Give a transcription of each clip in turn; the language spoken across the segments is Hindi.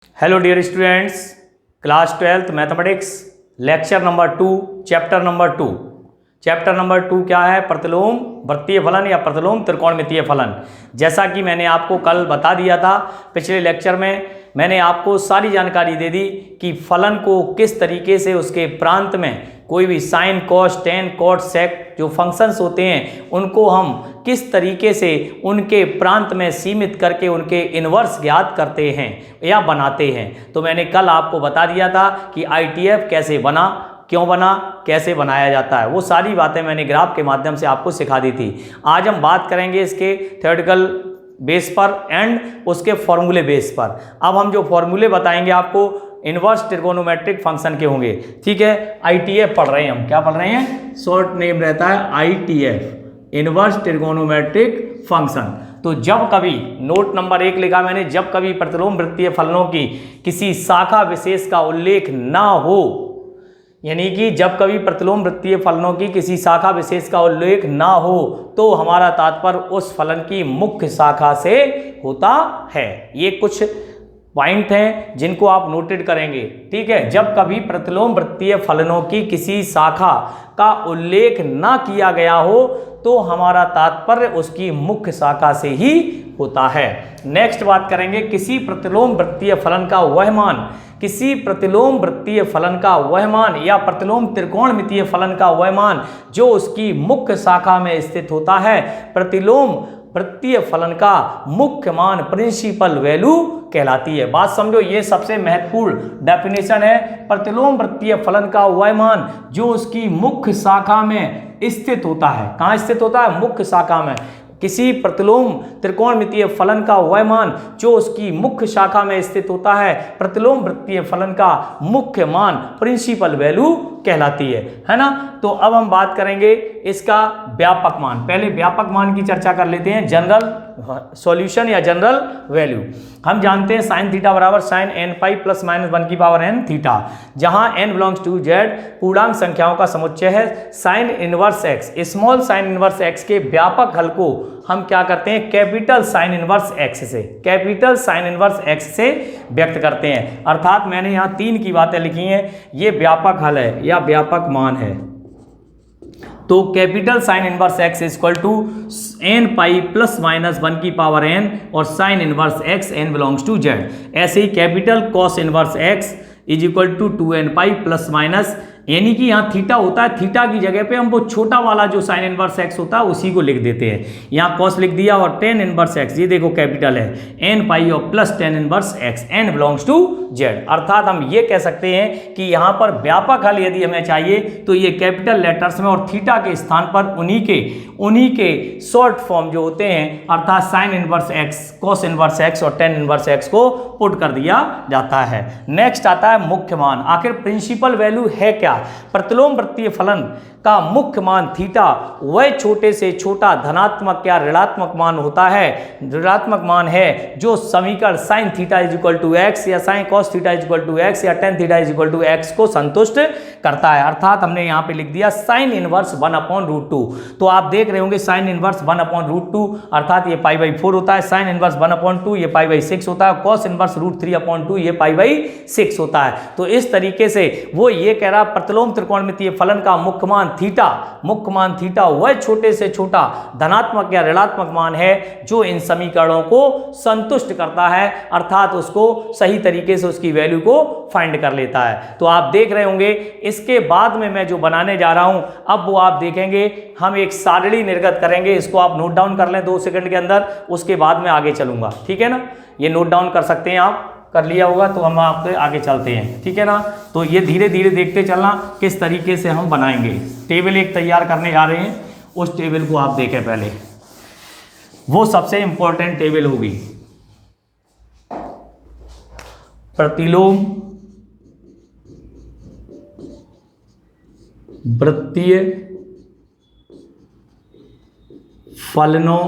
Hello dear students, class 12th mathematics lecture number 2 chapter number 2। Chapter number 2 क्या है? प्रतिलोम वृत्तीय फलन या प्रतिलोम त्रिकोणमितीय फलन। जैसा कि मैंने आपको कल बता दिया था, पिछले लेक्चर में मैंने आपको सारी जानकारी दे दी कि फलन को किस तरीके से उसके प्रांत में कोई भी साइन, कॉस, टेन, कॉट, सेक जो फंक्शंस होते हैं उनको हम किस तरीके से उनके प्रांत में सीमित करके उनके इन्वर्स ज्ञात करते हैं या बनाते हैं। तो मैंने कल आपको बता दिया था कि ITF कैसे बना, क्यों बना, कैसे बनाया जाता है, वो सारी बातें मैंने ग्राफ के माध्यम से आपको सिखा दी थी। आज हम बात करेंगे इसके थ्योरेटिकल बेस पर एंड उसके फॉर्मूले बेस पर। अब हम जो फॉर्मूले बताएंगे आपको इनवर्स ट्रिगोनोमेट्रिक फंक्शन के होंगे। ठीक है, ITF पढ़ रहे हैं हम। क्या पढ़ रहे हैं? शॉर्ट नेम रहता है ITF, इनवर्स ट्रिगोनोमेट्रिक फंक्शन। तो जब कभी नोट नंबर 1 लिखा मैंने, जब कभी प्रतिलोम वृत्तीय फलनों की किसी शाखा विशेष का उल्लेख ना हो, यानी कि जब कभी प्रतिलोम वृत्तीय फलनों की किसी शाखा विशेष का उल्लेख ना हो तो हमारा तात्पर्य उस फलन की मुख्य शाखा से होता है। ये कुछ पॉइंट हैं जिनको आप नोटेड करेंगे। ठीक है, जब कभी प्रतिलोम वृत्तीय फलनों की किसी शाखा का उल्लेख ना किया गया हो तो हमारा तात्पर्य उसकी मुख्य शाखा से ही होता है। नेक्स्ट बात करेंगे, किसी प्रतिलोम वृत्तीय फलन का वह मान, किसी प्रतिलोम वृत्तीय फलन का वह मान या प्रतिलोम त्रिकोणमितीय फलन का वह मान जो उसकी मुख्य शाखा में स्थित होता है। प्रतिलोम वृत्तीय फलन का मुख्य मान प्रिंसिपल वैल्यू कहलाती है। बात समझो, ये सबसे महत्वपूर्ण डेफिनेशन है। प्रतिलोम वृत्तीय फलन का वह मान जो उसकी मुख्य शाखा में स्थित होता है। कहाँ स्थित होता है? मुख्य शाखा में। किसी प्रतिलोम त्रिकोणमितीय फलन का वह मान जो उसकी मुख्य शाखा में स्थित होता है, प्रतिलोम वृत्तीय फलन का मुख्य मान प्रिंसिपल वैल्यू कहलाती है ना। तो अब हम बात करेंगे इसका व्यापक मान। पहले व्यापक मान की चर्चा कर लेते हैं, जनरल सॉल्यूशन या जनरल वैल्यू। हम जानते हैं साइन थीटा बराबर sine n pi plus minus 1 की पावर n थीटा, जहां n बिलोंग्स टू z पूर्णांक संख्याओं का समुच्चय है। Sine inverse x, small sine inverse x के व्यापक हल को हम क्या करते हैं? कैपिटल साइन इनवर्स x से, कैपिटल साइन इनवर्स x से व्यक्त करते हैं। अर्थात मैंने यहाँ 3 की बातें लिखी हैं। ये व्यापक हल है या व्यापक मान है। तो capital sine inverse x equal to n pi plus minus 1 की पावर n और sine inverse x n belongs to z। ऐसे ही capital cos inverse x is equal to 2n pi plus minus, यानी कि यहाँ थीटा होता है, थीटा की जगह पे हम वो छोटा वाला जो साइन इनवर्स x होता है उसी को लिख देते हैं। यहाँ कॉस लिख दिया और टेन इनवर्स x, ये देखो कैपिटल है, n पाई और plus tan inverse x, n belongs to z। अर्थात हम ये कह सकते हैं कि यहाँ पर व्यापक हल यदि हमें चाहिए तो ये कैपिटल लेटर्स में और थीटा के स्थान पर उन्हीं के शॉर्ट फॉर्म जो होते हैं, अर्थात sign inverse x, cos inverse x और टेन इनवर्स x को पुट कर दिया जाता है। नेक्स्ट आता है मुख्य मान। आखिर प्रिंसिपल वैल्यू है क्या? प्रतिलोम वृत्तीय फलन का मुख्य मान थीटा वह छोटे से छोटा धनात्मक या ऋणात्मक मान होता है, ऋणात्मक मान है जो समीकरण sine theta is equal to x या sine cos theta is equal to x या tan theta is equal to x को संतुष्ट करता है। अर्थात हमने यहाँ पे लिख दिया साइन इनवर्स 1/√2। तो आप देख रहे होंगे साइन इनवर्स 1/√2 अर्थात ये π/4 होता है, साइन इनवर्स 1/2 ये π/6 होता है, कॉस इनवर्स √3/2 ये π/6 होता है। तो इस तरीके से वो ये कह रहा प्रतिलोम त्रिकोणमितीय फलन का मुख्य मान थीटा वह छोटे से छोटा धनात्मक या ऋणात्मक मान है जो इन समीकरणों को संतुष्ट करता है, अर्थात उसको सही तरीके से उसकी वैल्यू को फाइंड कर लेता है। तो आप देख रहे होंगे इसके बाद में मैं जो बनाने जा रहा हूं अब वो आप देखेंगे, हम एक सारणी निर्गत करेंगे। इसको आप नोट डाउन कर लें 2 सेकंड के अंदर, उसके बाद में आगे चलूंगा। ठीक है ना, ये नोट डाउन कर सकते हैं, आप कर लिया होगा तो हम आपके आगे चलते हैं। ठीक है ना, तो ये धीरे धीरे देखते चलना किस तरीके से हम बनाएंगे। टेबल एक तैयार करने जा रहे हैं, उस टेबल को आप देखें पहले, वो सबसे इंपॉर्टेंट टेबल होगी। प्रतिलोम वृत्तीय फलनों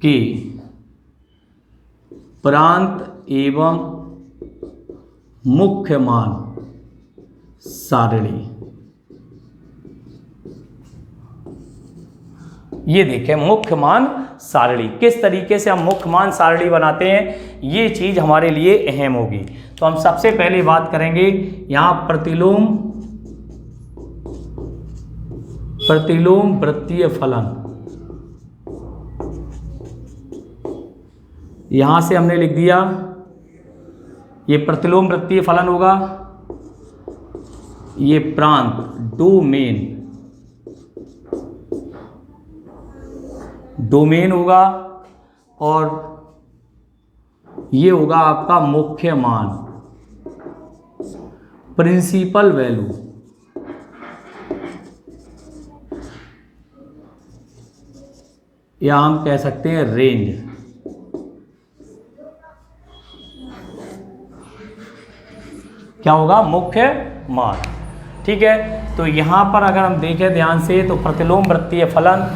की प्रांत एवं मुख्य मान सारणी। ये देखें मुख्य मान सारणी। किस तरीके से हम मुख्य मान सारणी बनाते हैं, ये चीज़ हमारे लिए अहम होगी। तो हम सबसे पहले बात करेंगे यहाँ प्रतिलोम वृत्तीय फलन। यहाँ से हमने लिख दिया ये प्रतिलोम वृत्तीय फलन होगा, ये प्रांत डोमेन होगा, और ये होगा आपका मुख्य मान प्रिंसिपल वैल्यू। या हम कह सकते हैं रेंज। क्या होगा, मुख्य मान। ठीक है, तो यहाँ पर अगर हम देखें ध्यान से तो प्रतिलोम वृत्तीय फलन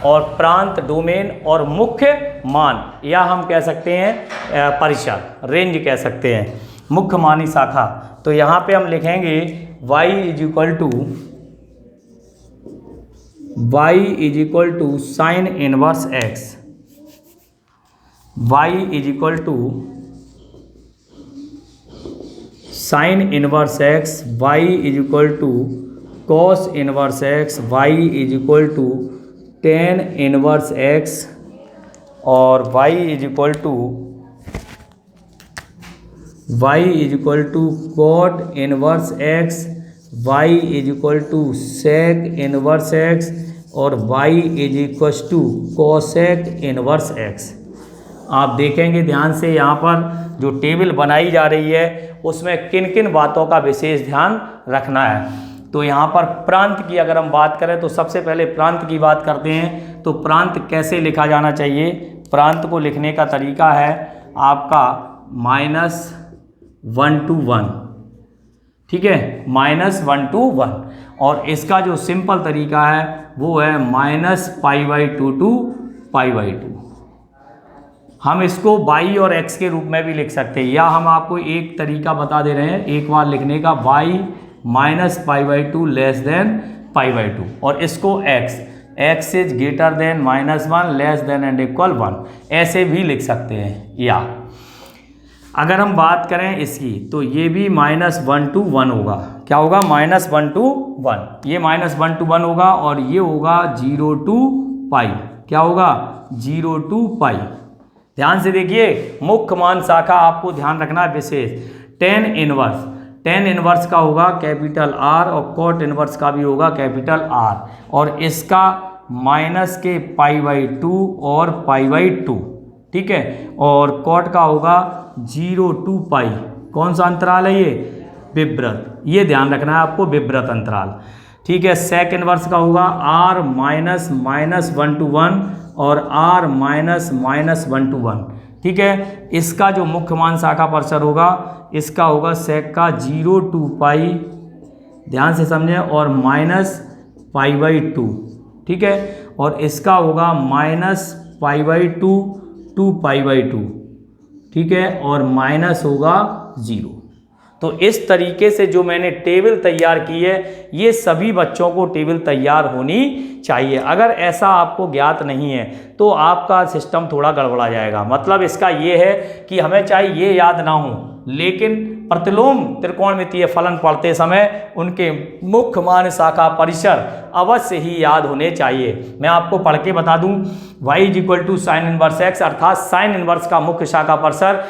और प्रांत डोमेन और मुख्य मान, या हम कह सकते हैं परिसर, रेंज कह सकते हैं, मुख्य मानी शाखा। तो यहाँ पे हम लिखेंगे y is equal to sine inverse x, y is equal to sine inverse x, y is equal to cos inverse x, y is equal to tan inverse x, और y is equal to cot inverse x, y is equal to sec inverse x, और y is equal to cosec inverse x। आप देखेंगे ध्यान से यहाँ पर जो टेबल बनाई जा रही है उसमें किन किन बातों का विशेष ध्यान रखना है। तो यहाँ पर प्रांत की अगर हम बात करें तो सबसे पहले प्रांत की बात करते हैं। तो प्रांत कैसे लिखा जाना चाहिए, प्रांत को लिखने का तरीका है आपका -1 to 1, ठीक है, -1 to 1, और इसका जो सिंपल तरीका है वो है -π/2 to π/2। हम इसको y और x के रूप में भी लिख सकते हैं, या हम आपको एक तरीका बता दे रहे हैं एक बार लिखने का, y -π/2 लेस देन π/2, और इसको x is greater than -1 less than and equal 1, ऐसे भी लिख सकते हैं। या अगर हम बात करें इसकी तो ये भी -1 to 1 होगा। क्या होगा, -1 to 1, ये -1 to 1 होगा, और ये होगा 0 to π। क्या होगा, 0 to π। ध्यान से देखिए, मुख्य मान शाखा आपको ध्यान रखना है विशेष। टेन इनवर्स का होगा कैपिटल R, और कॉट इनवर्स का भी होगा कैपिटल R, और इसका माइनस के π/2 और π/2, ठीक है, और कॉट का होगा 0 to π। कौन सा अंतराल है ये, विवृत, ये ध्यान रखना है आपको, विवृत अंतराल, ठीक है। सेक इनवर्स का होगा R -1 to 1 और R -1 to 1, ठीक है। इसका जो मुख्य मान शाखा परिसर होगा इसका होगा सेक का 0 to π, ध्यान से समझें, और -π/2, ठीक है, और इसका होगा -π/2 to π/2, ठीक है, और माइनस होगा 0। तो इस तरीके से जो मैंने टेबल तैयार की है ये सभी बच्चों को टेबल तैयार होनी चाहिए। अगर ऐसा आपको ज्ञात नहीं है तो आपका सिस्टम थोड़ा गड़बड़ा जाएगा। मतलब इसका ये है कि हमें चाहे ये याद ना हो, लेकिन प्रतिलोम त्रिकोणमितीय फलन पढ़ते समय उनके मुख्य मान शाखा परिसर अवश्य ही याद होने चाहिए। मैं आपको पढ़ के बता दूं, y = साइन इनवर्स x, अर्थात साइन इनवर्स का मुख्य शाखा परिसर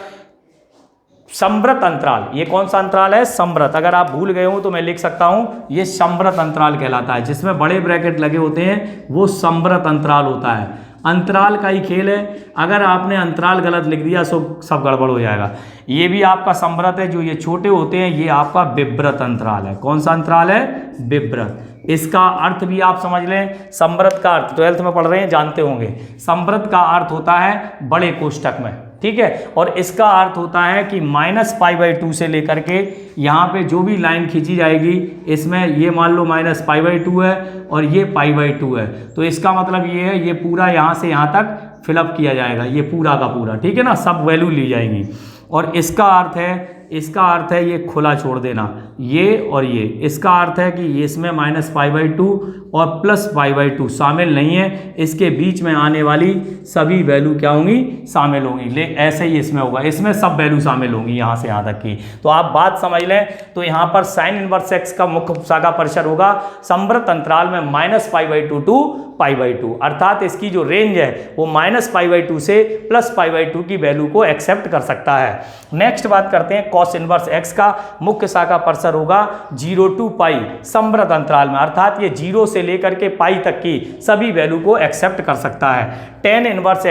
समव्रत अंतराल। ये कौन सा अंतराल है, समव्रत। अगर आप भूल गए हो तो मैं लिख सकता हूं, ये समव्रत अंतराल कहलाता है। जिसमें बड़े ब्रैकेट लगे होते हैं वो समव्रत अंतराल होता है। अंतराल का ही खेल है, अगर आपने अंतराल गलत लिख दिया तो सब गड़बड़ हो जाएगा। ये भी आपका समव्रत है, जो ये छोटे होते हैं ये आपका विवृत अंतराल है। कौन सा अंतराल है, विवृत। इसका अर्थ भी आप समझ लें, समव्रत का अर्थ 12th में पढ़ रहे हैं, जानते होंगे। समव्रत का अर्थ होता है बड़े कोष्ठक में, ठीक है, और इसका अर्थ होता है कि -π/2 से लेकर के यहाँ पे जो भी लाइन खींची जाएगी इसमें ये मान लो -π/2 है और ये π/2 है, तो इसका मतलब ये है ये पूरा यहाँ से यहाँ तक फिलअप किया जाएगा, ये पूरा का पूरा, ठीक है ना, सब वैल्यू ली जाएंगी। और इसका अर्थ है इसका अर्थ है ये खुला छोड़ देना, ये और ये, इसका अर्थ है कि ये इसमें -π/2 और +π/2 शामिल नहीं है, इसके बीच में आने वाली सभी वैल्यू क्या होंगी, शामिल होंगी। ऐसे ही इसमें होगा, इसमें सब वैल्यू शामिल होंगी यहाँ से यहाँ तक की। तो आप बात समझ लें, तो यहाँ पर साइन इनवर्स एक्स का मुख्य शाखा परिसर होगा संवृत अंतराल में -π/2 टू π/2, अर्थात इसकी जो रेंज है वो -π/2 से +π/2 की वैल्यू को एक्सेप्ट कर सकता है। नेक्स्ट बात करते हैं कॉस इनवर्स एक्स का मुख्य शाखा परिसर होगा 0 टू पाई संवृत अंतराल में, अर्थात ये 0 से लेकर के पाई तक की सभी वैल्यू को एक्सेप्ट कर सकता है। टेन इनवर्स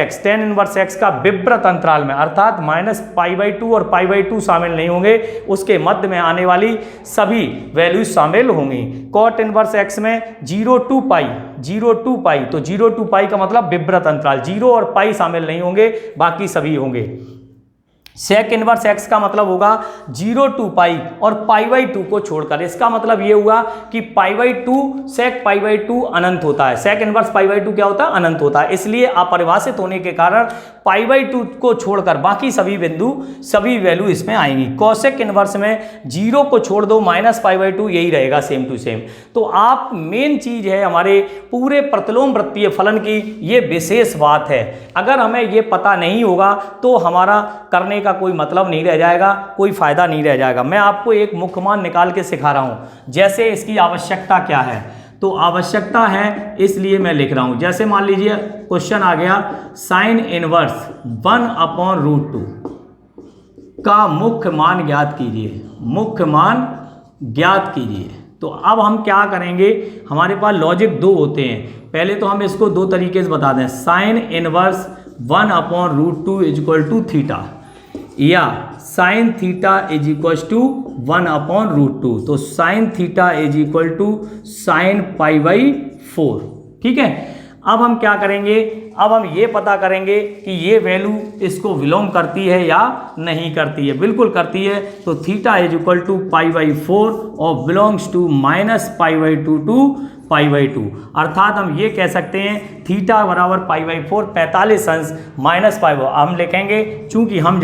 एक्स का विवृत अंतराल में, अर्थात -π/2 और π/2 शामिल नहीं होंगे, उसके मध्य में आने वाली सभी वैल्यू शामिल होंगी। कॉट इनवर्स एक्स में 0 टू पाई, तो 0 टू पाई का मतलब विवृत अंतराल, 0 और पाई शामिल नहीं होंगे, बाकी सभी होंगे। सेक इनवर्स एक्स का मतलब होगा 0 टू पाई और π/2 को छोड़कर, इसका मतलब ये हुआ कि π/2 सेक π/2 अनंत होता है, सेक इनवर्स π/2 क्या होता है, अनंत होता है, इसलिए अपरिभाषित होने के कारण π/2 को छोड़कर बाकी सभी बिंदु सभी वैल्यू इसमें आएंगी। कोसेक इनवर्स में 0 को छोड़ दो, -π/2 यही रहेगा सेम टू सेम। तो आप मेन चीज है हमारे पूरे प्रतिलोम वृत्तीय फलन की ये विशेष बात है, अगर हमें ये पता नहीं होगा तो हमारा करने का कोई मतलब नहीं रह जाएगा, कोई फायदा नहीं रह जाएगा। मैं आपको एक मुख्य मान निकाल के सिखा रहा हूं, जैसे इसकी आवश्यकता क्या है, तो आवश्यकता है इसलिए मैं लिख रहा हूं। जैसे मान लीजिए क्वेश्चन आ गया साइन इनवर्स 1/√2 का मुख्य मान ज्ञात कीजिए, मुख्य मान ज्ञात कीजिए। तो अब हम क्या करेंगे, हमारे पास लॉजिक दो होते हैं, पहले तो हम इसको दो तरीके से बता दें। साइन इनवर्स 1/√2 = थीटा, या साइन थीटा = 1/√2, तो साइन थीटा = साइन π/4। ठीक है, अब हम क्या करेंगे, अब हम ये पता करेंगे कि ये वैल्यू इसको विलोम करती है या नहीं करती है। बिल्कुल करती है, तो थीटा = π/4 और बिलोंग्स टू -π/2 टू π/2, अर्थात हम ये कह सकते हैं थीटा बराबर π/4 45 अंश -π/4 हम लिखेंगे, चूंकि हम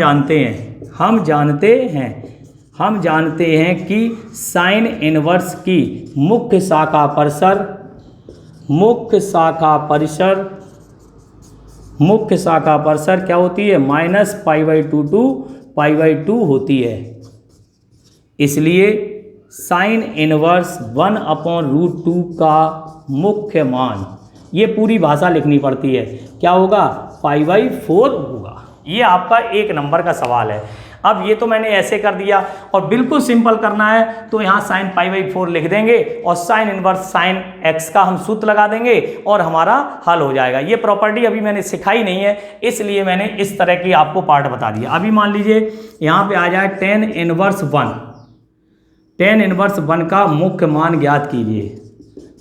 जानते हैं कि साइन इनवर्स की मुख्य शाखा परिसर क्या होती है, -π/2 टू π/2 होती है। इसलिए साइन इनवर्स 1/√2 का मुख्य मान, ये पूरी भाषा लिखनी पड़ती है, क्या होगा, π/4 होगा। ये आपका 1 नंबर का सवाल है। अब ये तो मैंने ऐसे कर दिया, और बिल्कुल सिंपल करना है तो यहाँ साइन π/4 लिख देंगे और साइन इनवर्स साइन एक्स का हम सूत्र लगा देंगे और हमारा हल हो जाएगा। ये प्रॉपर्टी अभी मैंने सिखाई नहीं है, इसलिए मैंने इस तरह की आपको पार्ट बता दिया। अभी मान लीजिए यहाँ पे आ जाए टेन इनवर्स 1 का मुख्य मान ज्ञात कीजिए।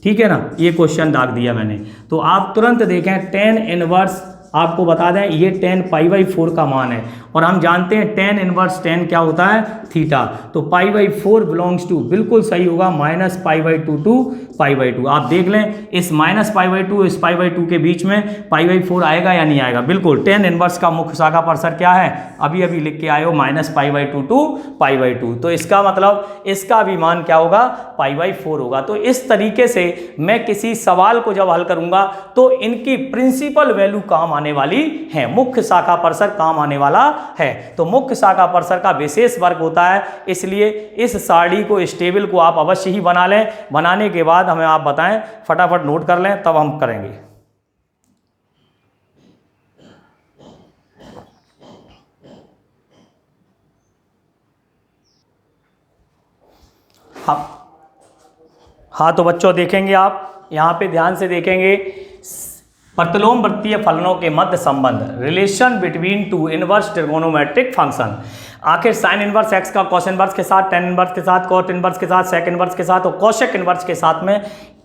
ठीक है ना, ये क्वेश्चन दाग दिया मैंने, तो आप तुरंत देखें टेन इनवर्स, आपको बता दें ये 10 π/4 का मान है, और हम जानते हैं टेन इनवर्स 10 क्या होता है, थीटा, तो π/4 बिलोंग्स टू, बिल्कुल सही होगा, -π/2 टू π/2। आप देख लें इस -π/2 इस π/2 के बीच में π/4 आएगा या नहीं आएगा, बिल्कुल। टेन इनवर्स का मुख्य शाखा परिसर क्या है, अभी लिख के आए हो, -π/2 टू π/2, तो इसका मतलब इसका भी मान क्या होगा, π/4 होगा। तो इस तरीके से मैं किसी सवाल को जब हल करूंगा तो इनकी प्रिंसिपल वैल्यू काम आने वाली है, मुख्य शाखा परिसर काम आने वाला है। तो मुख्य शाखा परिसर का विशेष वर्ग होता है, इसलिए इस सारणी को, इस टेबल को आप अवश्य ही बना लें। बनाने के बाद हमें आप बताएं, फटाफट नोट कर लें, तब हम करेंगे। हाँ तो बच्चों देखेंगे, आप यहाँ पे ध्यान से देखेंगे, प्रतिलोम वृत्तीय फलनों के मध्य संबंध, relation between two inverse trigonometric function. आखिर साइन इनवर्स एक्स का कॉस इनवर्स के साथ, टेन इनवर्स के साथ, कॉट इनवर्स के साथ, सेक इनवर्स के साथ और कोसेक इनवर्स के साथ में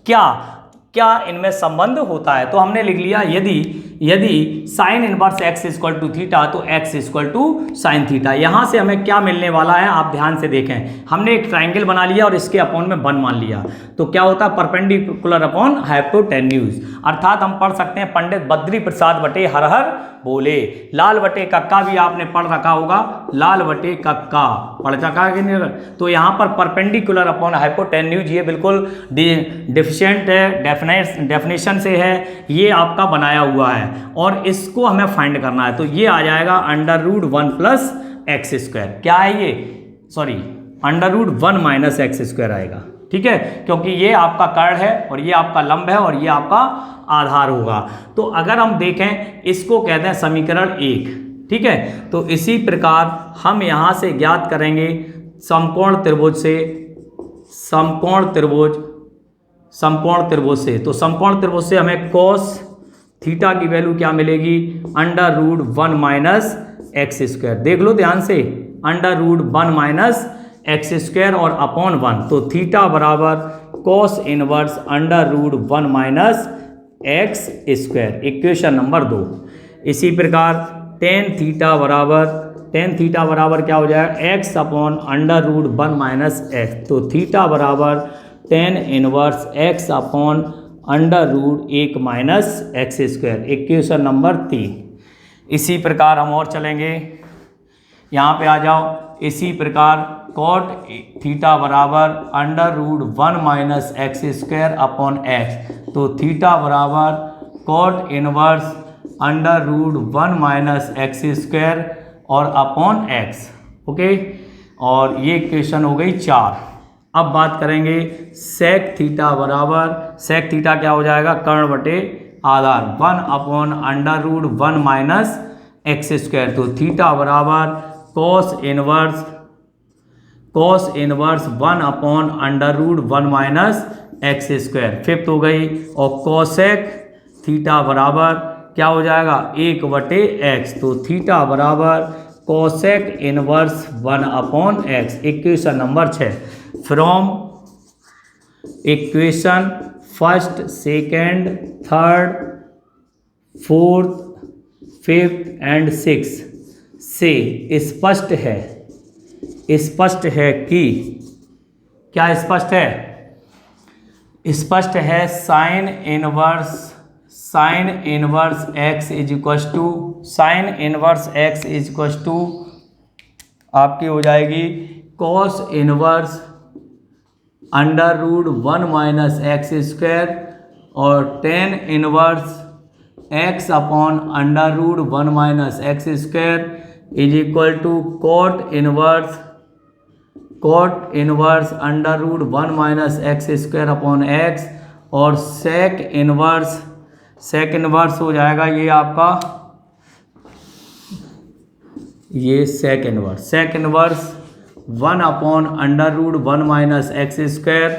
क्या इनमें संबंध होता है। तो हमने लिख लिया, यदि यदि sine inverse x equal to theta तो x equal to sine theta. यहाँ से हमें क्या मिलने वाला है आप ध्यान से देखें। हमने एक ट्राइंगल बना लिया और इसके अपॉन में 1 मान लिया, तो क्या होता है परपेंडिकुलर अपॉन हाइपोटेन्यूज। अर्थात हम पढ़ सकते हैं पंडित बद्री प्रसाद बटे हर हर बोले। लाल बटे कक्का भी आपने पढ़ रखा होगा, लाल बटे कक्का पढ़ रखा कि नहीं। तो यहाँ पर परपेंडिकुलर अपॉन हाइपोटेन्यूज ये बिल्कुल डिफिशिएंट है, डेफिनेशन से है, ये आपका बनाया हुआ है और इसको हमें फाइंड करना है। तो ये आ जाएगा √1 प्लस एक्स स्क्वायर। क्या है ये, सॉरी √1 माइनस एक्स स्क्वायर आएगा, ठीक है, क्योंकि ये आपका कर्ण है और ये आपका लंब है और ये आपका आधार होगा। तो अगर हम देखें इसको कहते हैं समीकरण 1, ठीक है। तो इसी प्रकार हम यहाँ से ज्ञात करेंगे समकोण त्रिभुज से, समकोण त्रिभुज से। तो समकोण त्रिभुज से हमें cos थीटा की वैल्यू क्या मिलेगी, √1 माइनस एक्स स्क्वायर। देख लो ध्यान से, √1 माइनस एक्स स्क्वायर और अपॉन 1, तो थीटा बराबर cos inverse √1 minus x square, equation number 2। इसी प्रकार टेन थीटा बराबर क्या हो जाएगा, x अपॉन √1 माइनस एक्स। तो थीटा बराबर ten inverse x upon √1 minus x square, equation number 3। इसी प्रकार हम और चलेंगे, यहाँ पे आ जाओ। इसी प्रकार cot थीटा बराबर √1 minus x square upon x. तो थीटा बराबर cot inverse √1 minus x square और अपॉन एक्स, ओके। और ये इक्वेशन हो गई 4। अब बात करेंगे sec थीटा बराबर, sec थीटा क्या हो जाएगा, कर्ण बटे आधार 1 अपॉन √1 माइनस एक्स स्क्वायर। तो थीटा बराबर cos inverse 1 upon √1 minus x square, fifth हो गई। और cosec थीटा बराबर क्या हो जाएगा, 1/x। तो थीटा बराबर cosec inverse 1 upon x, equation number 6। From equation first, second, third, fourth, fifth and six से स्पष्ट है कि क्या स्पष्ट है, स्पष्ट है sine inverse x is equal to आपकी हो जाएगी cos inverse √1 minus x square और tan inverse x upon √1 minus x square is equal to cot inverse √1 minus x square upon x और sec इनवर्स हो जाएगा ये आपका, ये sec inverse 1 upon √1 minus x square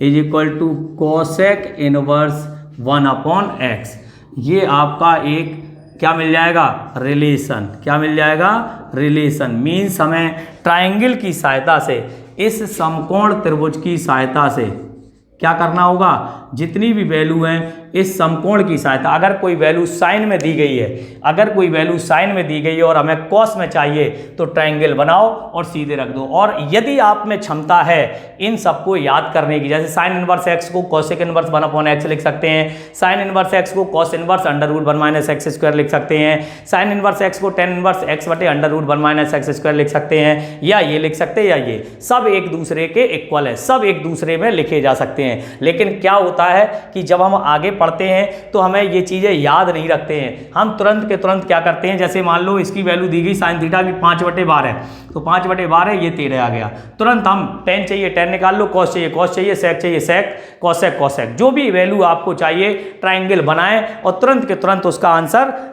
is equal to cosec inverse 1 upon x। ये आपका एक क्या मिल जाएगा, रिलेशन। क्या मिल जाएगा, रिलेशन। मीन्स हमें ट्राइंगल की सहायता से, इस समकोण त्रिभुज की सहायता से क्या करना होगा, जितनी भी वैल्यू हैं इस समकोण की सहायता, अगर कोई वैल्यू साइन में दी गई है, और हमें कॉस में चाहिए तो ट्राइंगल बनाओ और सीधे रख दो। और यदि आप में क्षमता है इन सबको याद करने की, जैसे साइन इनवर्स एक्स को cosec इनवर्स 1 अपॉन एक्स लिख सकते हैं, साइन इनवर्स एक्स को cos inverse √1 minus x square लिख सकते हैं, साइन इनवर्स एक्स को टेन इनवर्स एक्स बटे √1 माइनस एक्स स्क्वायर लिख सकते हैं, या ये लिख सकते हैं, या ये सब एक दूसरे के इक्वल है, सब एक दूसरे में लिखे जा सकते हैं। लेकिन क्या होता है कि जब हम आगे पढ़ते हैं तो हमें ये चीज़ें याद नहीं रखते हैं। हम तुरंत के तुरंत क्या करते हैं, जैसे मान लो इसकी वैल्यू दी गई साइन थीटा की 5/12 है, तो 5/12 ये 13 आ गया। तुरंत हम टेन चाहिए टेन निकाल लो, कॉस चाहिए कॉस चाहिए, सेक चाहिए सेक, कॉसेक, जो भी वैल्यू आपको चाहिए ट्राइंगल बनाएं और तुरंत के तुरंत उसका आंसर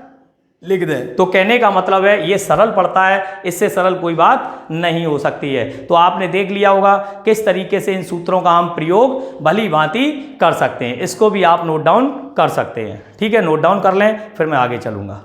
लिख दें। तो कहने का मतलब है ये सरल पड़ता है, इससे सरल कोई बात नहीं हो सकती है। तो आपने देख लिया होगा किस तरीके से इन सूत्रों का हम प्रयोग भली भांति कर सकते हैं। इसको भी आप नोट डाउन कर सकते हैं, ठीक है, नोट डाउन कर लें, फिर मैं आगे चलूंगा।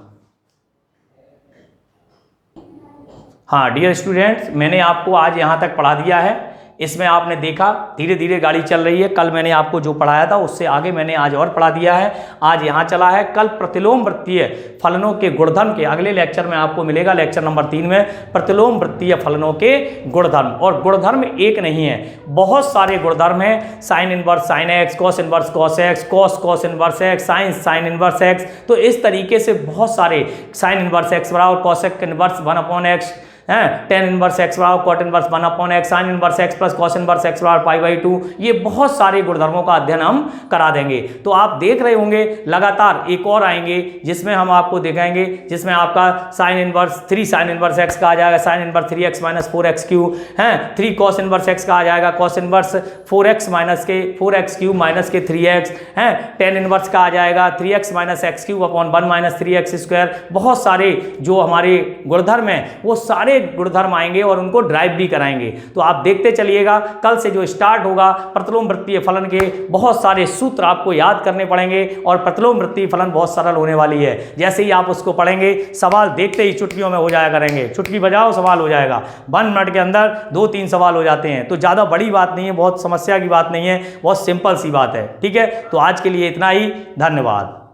हाँ डियर स्टूडेंट्स, मैंने आपको आज यहाँ तक पढ़ा दिया है इसमें आपने देखा धीरे धीरे गाड़ी चल रही है। कल मैंने आपको जो पढ़ाया था उससे आगे मैंने आज और पढ़ा दिया है, आज यहाँ चला है। कल प्रतिलोम वृत्तीय फलनों के गुणधर्म के अगले लेक्चर में आपको मिलेगा, लेक्चर नंबर 3 में प्रतिलोम वृत्तीय फलनों के गुणधर्म। और गुणधर्म एक नहीं है, बहुत सारे गुणधर्म हैं, sine inverse sine x, cos inverse cos x, cos inverse x, sine inverse x. तो इस तरीके से बहुत सारे, साइन इनवर्स एक्स बराबर कॉसेक इनवर्स 1/x है, टेन इनवर्स एक्स बराबर cot inverse 1/x, sine inverse x plus cos inverse x बराबर π/2। ये बहुत सारे गुणधर्मों का अध्ययन हम करा देंगे। तो आप देख रहे होंगे लगातार एक और आएंगे जिसमें हम आपको दिखाएंगे, जिसमें आपका sine inverse 3 sign inverse x का आ जाएगा, sine inverse 3x minus 4x Q है, 3 कॉस इनवर्स एक्स का आ जाएगा, कॉस इनवर्स 4x माइनस के 4x क्यू माइनस के 3x है, टेन इनवर्स का आ जाएगा 3x minus x Q upon 1 minus 3x square. बहुत सारे जो हमारे गुणधर्म हैं वो सारे गुणधर्म आएंगे और उनको ड्राइव भी कराएंगे। तो आप देखते चलिएगा, कल से जो स्टार्ट होगा प्रतिलोम वृत्तीय फलन के बहुत सारे सूत्र आपको याद करने पड़ेंगे और प्रतिलोम वृत्तीय फलन बहुत सरल होने वाली है। जैसे ही आप उसको पढ़ेंगे सवाल देखते ही चुटकियों में हो जाया करेंगे, चुटकी बजाओ सवाल हो जाएगा, 1 मिनट के अंदर 2-3 सवाल हो जाते हैं। तो ज़्यादा बड़ी बात नहीं है, बहुत समस्या की बात नहीं है, बहुत सिंपल सी बात है। ठीक है, तो आज के लिए इतना ही, धन्यवाद।